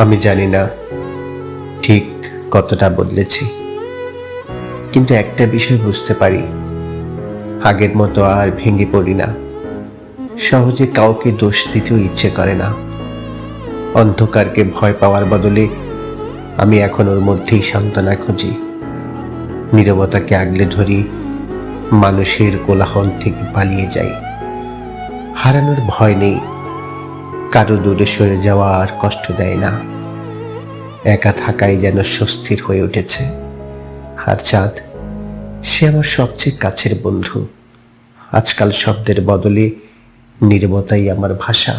আমি জানি না ঠিক কতটা বদলেছি, কিন্তু একটা বিষয় বুঝতে পারি, আগের মতো আর ভেঙে পড়ি না। সহজে কাউকে দোষ দিতেও ইচ্ছে করে না। অন্ধকারকে ভয় পাওয়ার বদলে আমি এখন ওর মধ্যেই সান্ত্বনা খুঁজি। নীরবতাকে আগলে ধরি, মানুষের কোলাহল থেকে পালিয়ে যাই। হারানোর ভয় নেই, কারো দূরে সরে যাওয়া আর কষ্ট দেয় না। একা থাকাই যেন স্বস্তির হয়ে উঠেছে। আর চাঁদ, সে আমার সবচেয়ে কাছের বন্ধু। আজকাল শব্দের বদলে নীরবতাই আমার ভাষা।